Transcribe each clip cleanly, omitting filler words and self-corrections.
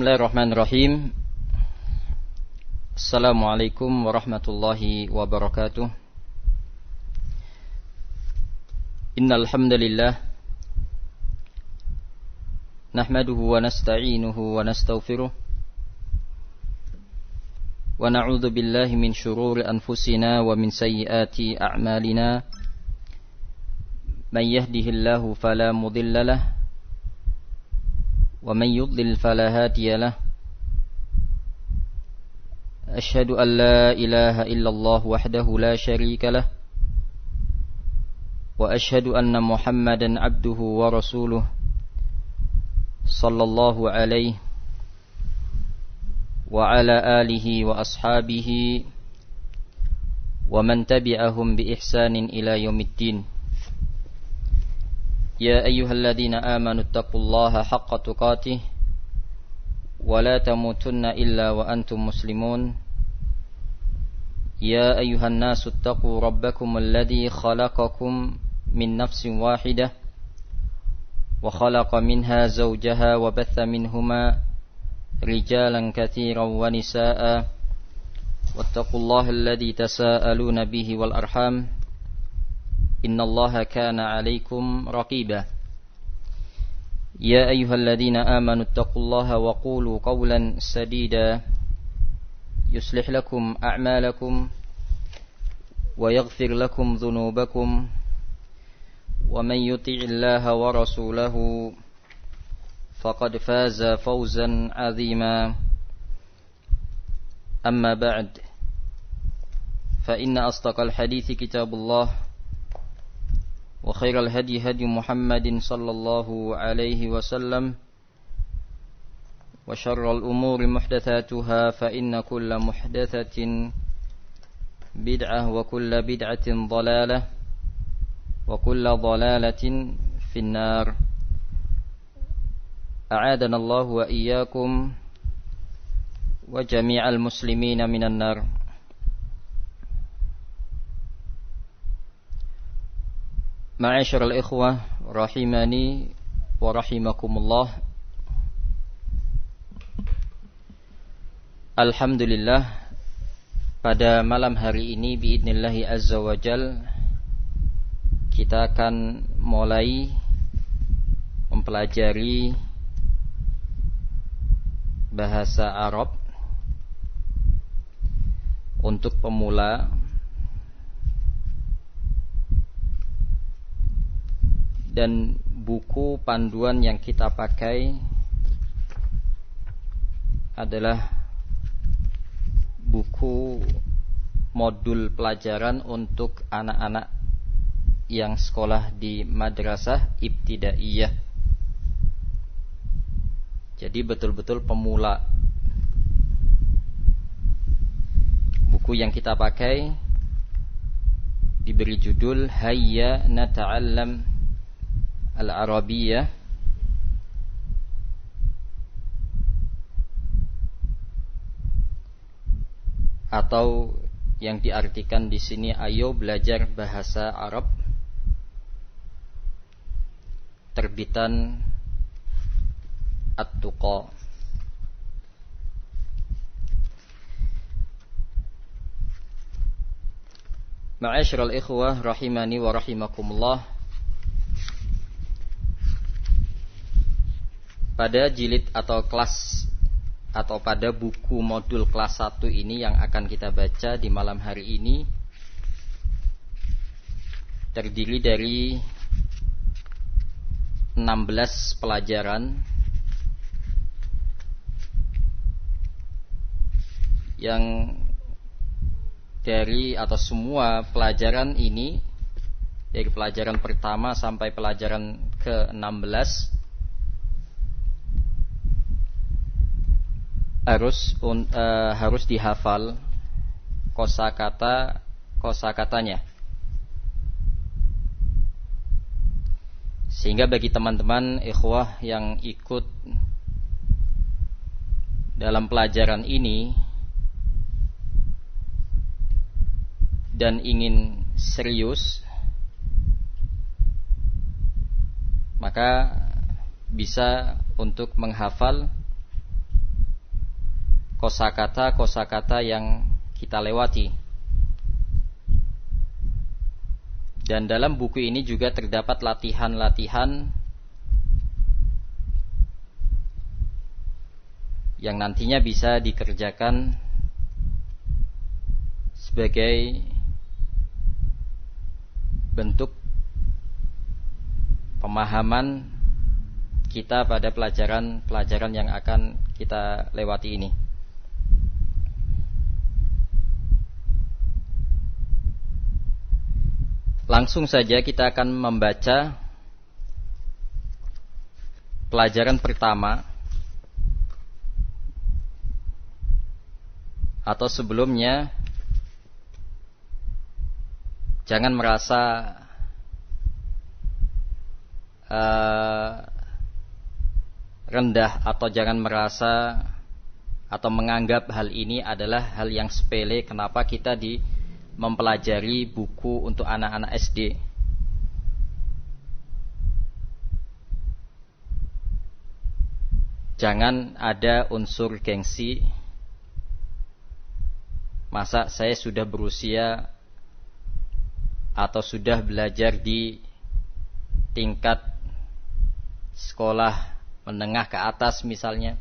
Bismillahirrahmanirrahim. Assalamualaikum warahmatullahi wabarakatuh. Innal hamdalillah nahmaduhu wa nasta'inuhu wa nastaghfiruh wa na'udzu billahi min shururi anfusina wa min sayyiati a'malina. Man yahdihillahu fala mudilla lahu ومن يضلل فلا هادي له أشهد أن لا إله إلا الله وحده لا شريك له وأشهد أن محمدا عبده ورسوله صلى الله عليه وعلى آله وأصحابه ومن تبعهم بإحسان إلى يوم الدين. يا أيها الذين آمنوا اتقوا الله حق تقاته ولا تموتن إلا وأنتم مسلمون. يا أيها الناس اتقوا ربكم الذي خلقكم من نفس واحدة وخلق منها زوجها وبث منهما رجالا كثيرا ونساء واتقوا الله الذي تساءلون به والأرحام إن الله كان عليكم رقيبا. يا أيها الذين آمنوا اتقوا الله وقولوا قولا سديدا يصلح لكم أعمالكم ويغفر لكم ذنوبكم ومن يطع الله ورسوله فقد فاز فوزا عظيما. أما بعد فإن أصدق الحديث كتاب الله وخير الهدي هدي محمد صلى الله عليه وسلم وشر الأمور محدثاتها فإن كل محدثة بدعة وكل بدعة ضلالة وكل ضلالة في النار. أعاذنا الله وإياكم وجميع المسلمين من النار. Ma'asyiral ikhwah rahimani wa rahimakumullah. Alhamdulillah, pada malam hari ini biidznillah azza wa jal kita akan mulai mempelajari bahasa Arab untuk pemula. Dan buku panduan yang kita pakai adalah buku modul pelajaran untuk anak-anak yang sekolah di madrasah ibtidaiyah. Jadi betul-betul pemula. Buku yang kita pakai diberi judul Hayya Nata'allam Al-Arabiyah, atau yang diartikan di sini ayo belajar bahasa Arab, terbitan At-Tuqa. Ma'asyiral ikhwah rahimani wa rahimakumullah. Pada jilid atau kelas atau pada buku modul kelas 1 ini yang akan kita baca di malam hari ini terdiri dari 16 pelajaran yang dari atau semua pelajaran ini dari pelajaran pertama sampai pelajaran ke-16 harus dihafal kosakatanya. Sehingga bagi teman-teman ikhwah yang ikut dalam pelajaran ini dan ingin serius, maka bisa untuk menghafal kosakata yang kita lewati. Dan dalam buku ini juga terdapat latihan-latihan yang nantinya bisa dikerjakan sebagai bentuk pemahaman kita pada pelajaran yang akan kita lewati ini. Langsung saja kita akan membaca pelajaran pertama, atau sebelumnya jangan merasa rendah atau jangan merasa atau menganggap hal ini adalah hal yang sepele. Kenapa kita mempelajari buku untuk anak-anak SD? Jangan ada unsur gengsi. Masa saya sudah berusia atau sudah belajar di tingkat sekolah menengah ke atas misalnya,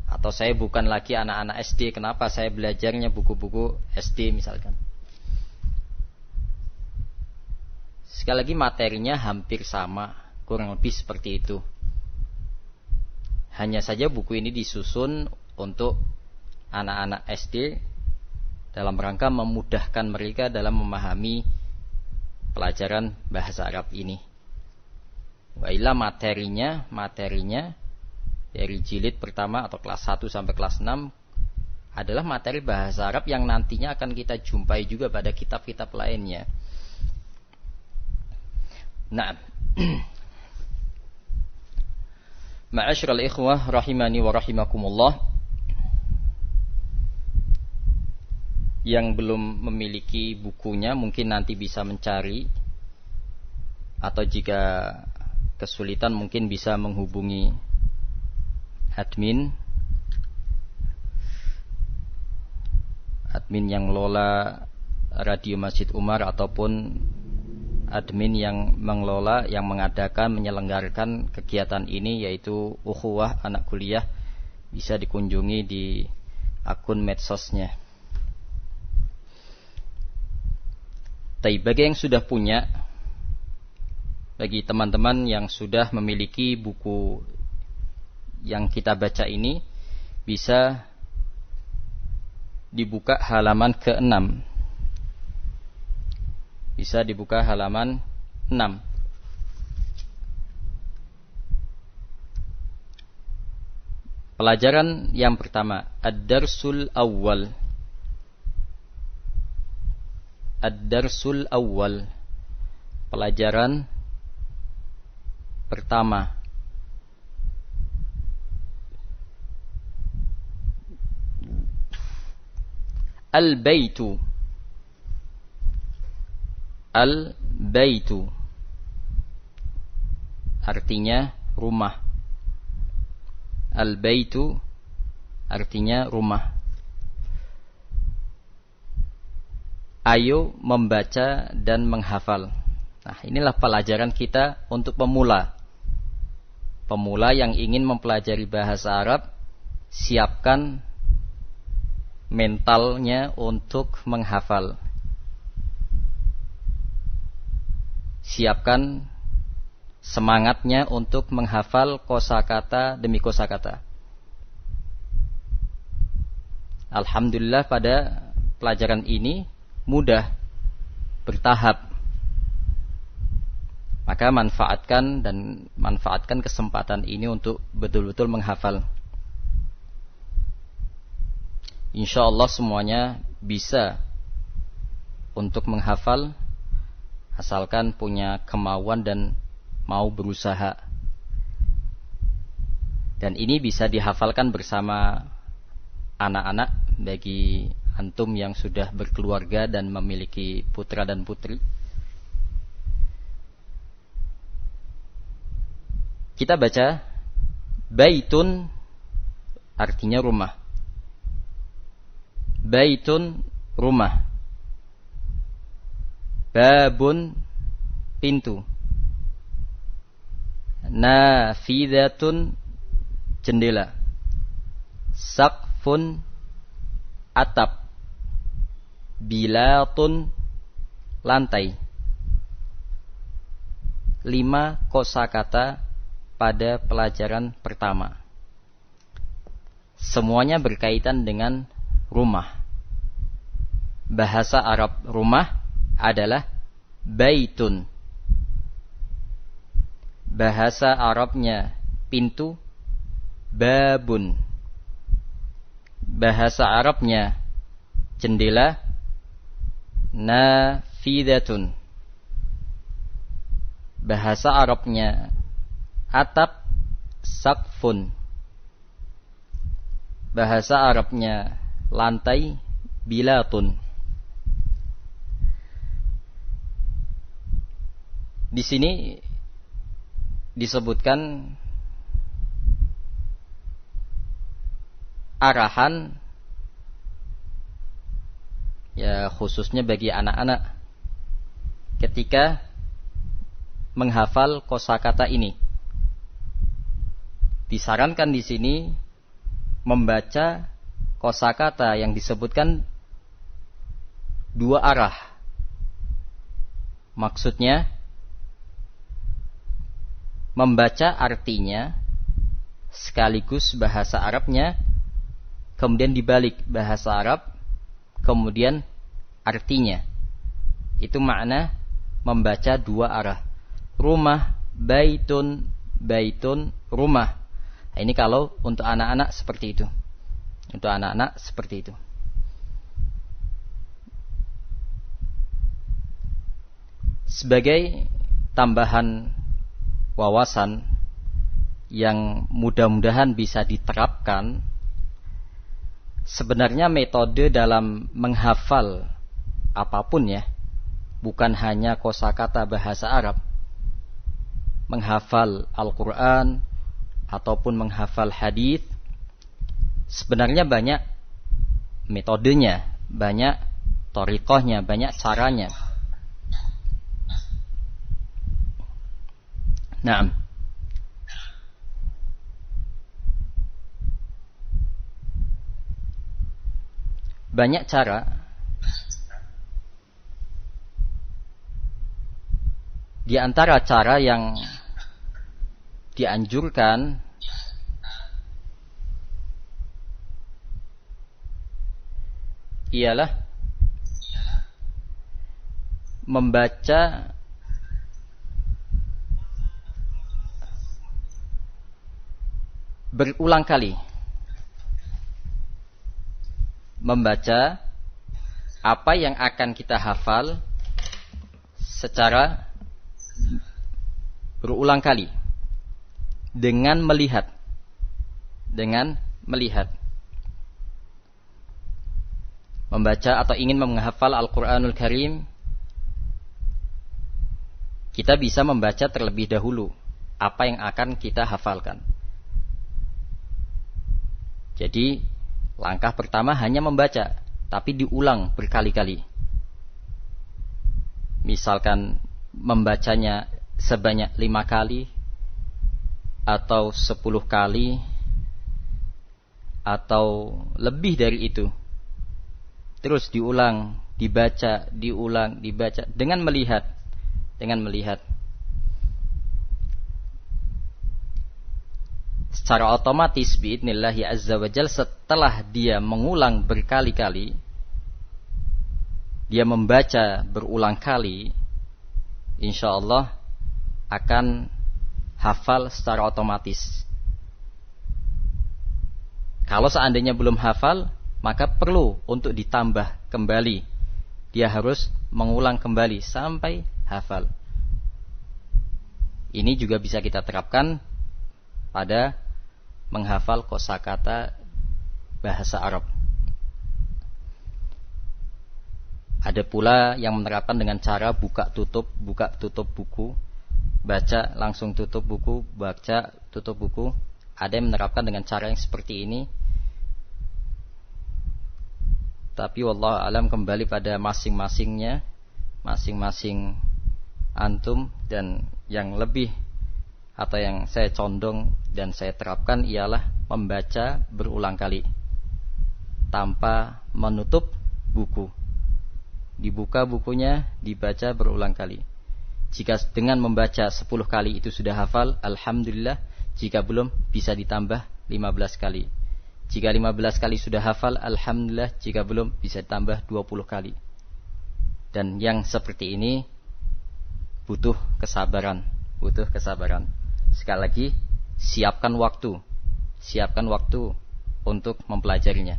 atau saya bukan lagi anak-anak SD, kenapa saya belajarnya buku-buku SD misalkan. Sekali lagi materinya hampir sama, kurang lebih seperti itu. Hanya saja buku ini disusun untuk anak-anak SD dalam rangka memudahkan mereka dalam memahami pelajaran bahasa Arab ini. Wa illa materinya dari jilid pertama atau kelas 1 sampai kelas 6 adalah materi bahasa Arab yang nantinya akan kita jumpai juga pada kitab-kitab lainnya. Nah, ma'asyiral ikhwah rahimani wa rahimakumullah, yang belum memiliki bukunya mungkin nanti bisa mencari, atau jika kesulitan mungkin bisa menghubungi admin yang mengelola Radio Masjid Umar ataupun admin yang mengelola, yang mengadakan, menyelenggarakan kegiatan ini, yaitu Ukhuwah Anak Kuliah. Bisa dikunjungi di akun medsosnya. Tapi bagi yang sudah punya, bagi teman-teman yang sudah memiliki buku yang kita baca ini, bisa dibuka halaman ke-6. Bisa dibuka halaman 6. Pelajaran yang pertama, Ad-Darsul Awwal. Ad-Darsul Awwal. Pelajaran pertama. Al-Baitu. Al-Baitu artinya rumah. Al-Baitu artinya rumah. Ayo membaca dan menghafal. Nah, inilah pelajaran kita untuk pemula. Pemula yang ingin mempelajari bahasa Arab, siapkan mentalnya untuk menghafal. Siapkan semangatnya untuk menghafal kosakata demi kosakata. Alhamdulillah pada pelajaran ini mudah, bertahap. Maka manfaatkan kesempatan ini untuk betul-betul menghafal. InsyaAllah semuanya bisa untuk menghafal, asalkan punya kemauan dan mau berusaha. Dan ini bisa dihafalkan bersama anak-anak, bagi antum yang sudah berkeluarga dan memiliki putra dan putri. Kita baca, Baitun artinya rumah. Baitun, rumah. Babun, pintu. Nafidatun, jendela. Saqfun, atap. Bilatun, lantai. 5 kosakata pada pelajaran pertama. Semuanya berkaitan dengan rumah. Bahasa Arab rumah adalah baitun. Bahasa Arabnya pintu, babun. Bahasa Arabnya jendela, nafidatun. Bahasa Arabnya atap, saqfun. Bahasa Arabnya lantai, bilatun. Di sini disebutkan arahan, ya khususnya bagi anak-anak ketika menghafal kosakata ini. Disarankan di sini membaca kosakata yang disebutkan 2 arah. Maksudnya membaca artinya sekaligus bahasa Arabnya, kemudian dibalik bahasa Arab, kemudian artinya. Itu makna membaca 2 arah. Rumah, baitun, baitun, rumah. Nah, ini kalau untuk anak-anak seperti itu. Untuk anak-anak seperti itu. Sebagai tambahan wawasan yang mudah-mudahan bisa diterapkan, sebenarnya metode dalam menghafal apapun ya, bukan hanya kosakata bahasa Arab. Menghafal Al-Quran ataupun menghafal hadis, sebenarnya banyak metodenya, banyak thariqahnya, banyak caranya. Nah, banyak cara. Di antara cara yang dianjurkan ialah membaca berulang kali. Membaca apa yang akan kita hafal secara berulang kali dengan melihat, membaca atau ingin menghafal Al-Quranul Karim, kita bisa membaca terlebih dahulu apa yang akan kita hafalkan. Jadi langkah pertama hanya membaca, tapi diulang berkali-kali. Misalkan membacanya sebanyak 5 kali atau 10 kali atau lebih dari itu. Terus diulang, dibaca, diulang, dibaca dengan melihat. Secara otomatis biidnillahi azza wa jalla, setelah dia mengulang berkali-kali, dia membaca berulang kali, insyaallah akan hafal secara otomatis. Kalau seandainya belum hafal, maka perlu untuk ditambah kembali. Dia harus mengulang kembali sampai hafal. Ini juga bisa kita terapkan pada menghafal kosakata bahasa Arab. Ada pula yang menerapkan dengan cara buka tutup buku, baca langsung tutup buku, baca tutup buku. Ada yang menerapkan dengan cara yang seperti ini. tapi wallahu alam kembali pada masing-masingnya, masing-masing antum. Dan yang lebih atau yang saya condong dan saya terapkan ialah membaca berulang kali tanpa menutup buku. Dibuka bukunya, dibaca berulang kali. Jika dengan membaca 10 kali itu sudah hafal, alhamdulillah. Jika belum, bisa ditambah 15 kali. Jika 15 kali sudah hafal, alhamdulillah. Jika belum, bisa ditambah 20 kali. Dan yang seperti ini butuh kesabaran. Butuh kesabaran. Sekali lagi, siapkan waktu. Siapkan waktu untuk mempelajarinya.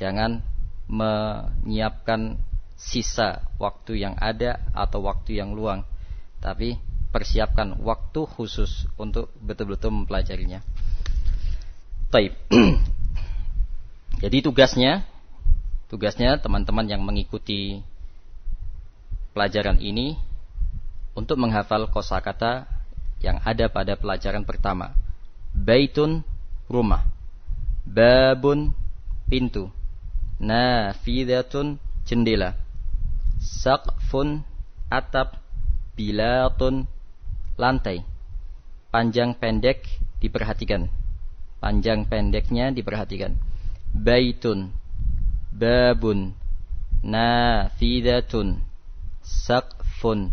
Jangan menyiapkan sisa waktu yang ada atau waktu yang luang, tapi persiapkan waktu khusus untuk betul-betul mempelajarinya. Baik. Jadi tugasnya teman-teman yang mengikuti pelajaran ini untuk menghafal kosakata yang ada pada pelajaran pertama. Baitun, rumah. Babun, pintu. Nafidatun, jendela. Saqfun, atap. Bilatun, lantai. Panjang pendek diperhatikan. Panjang pendeknya diperhatikan. Baitun, babun, nafidatun, saqfun,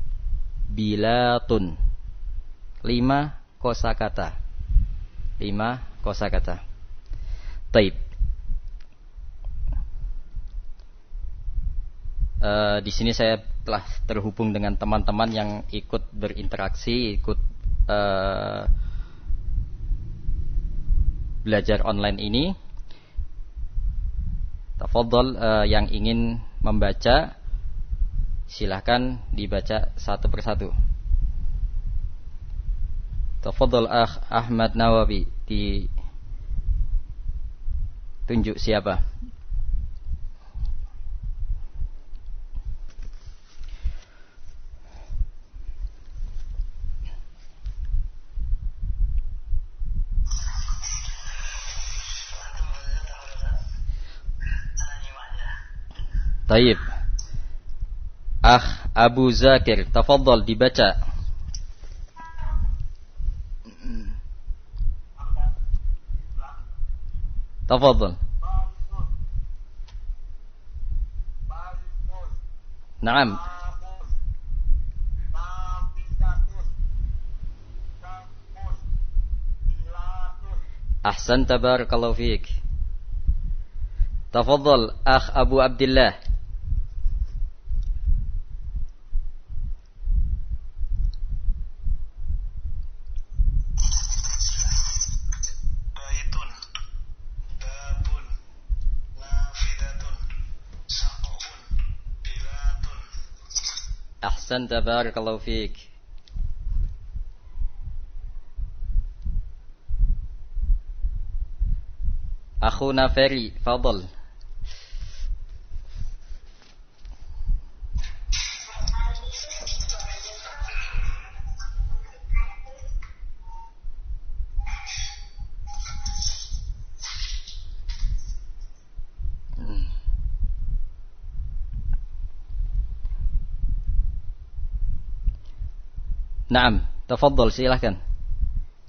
bilatun. 5 kosakata. 5 kosakata. Taib. Di sini saya telah terhubung dengan teman-teman yang ikut berinteraksi, ikut belajar online ini. Tafadhol, yang ingin membaca silahkan dibaca satu persatu. Tafadhol Ahmad Nawawi, ditunjuk siapa? Taib. Abu Zakir, tafadhal dibaca. Tafadhal. Naam. Ahsan, tabarakallahu fiik. Tafadhal Abu Abdullah. Ahsan, tabarakallahu fiik. Akhuna Ferry, fadal. Naam, tafadhal, silahkan.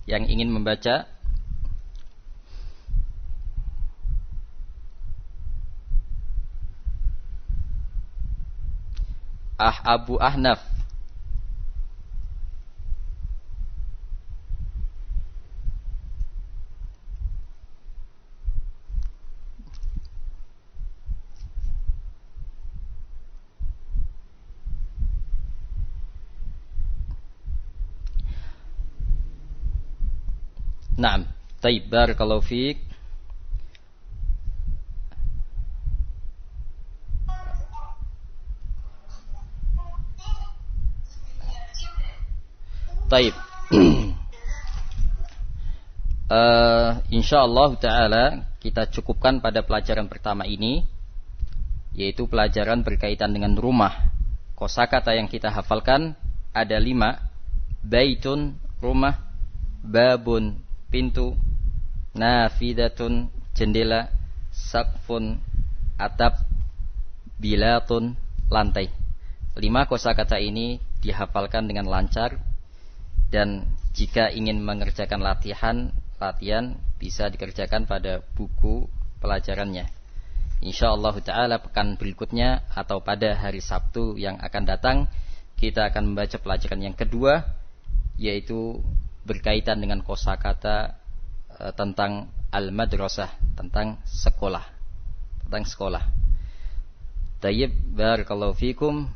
Yang ingin membaca. Abu Ahnaf. Naam, taib, barakallahu fiik. Taib. Insyaallah ta'ala kita cukupkan pada pelajaran pertama ini, yaitu pelajaran berkaitan dengan rumah. Kosakata yang kita hafalkan ada 5. Baitun, rumah. Babun, pintu. Nafidatun, jendela. Saqfun, atap. bilatun, lantai. 5 kosakata ini dihafalkan dengan lancar, dan jika ingin mengerjakan latihan bisa dikerjakan pada buku pelajarannya. Insyaallah ta'ala pekan berikutnya atau pada hari Sabtu yang akan datang kita akan membaca pelajaran yang kedua, yaitu berkaitan dengan kosakata tentang al-madrasah, tentang sekolah. Tayyib, barakallahu fikum.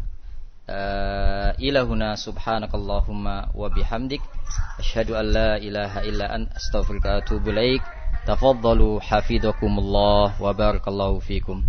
Ilahuna subhanakallahumma wa bihamdik asyhadu an la ilaha illa anta astaghfiruka wa atubu ilaik. Tafaddalu hafizakumullah wa barakallahu fikum.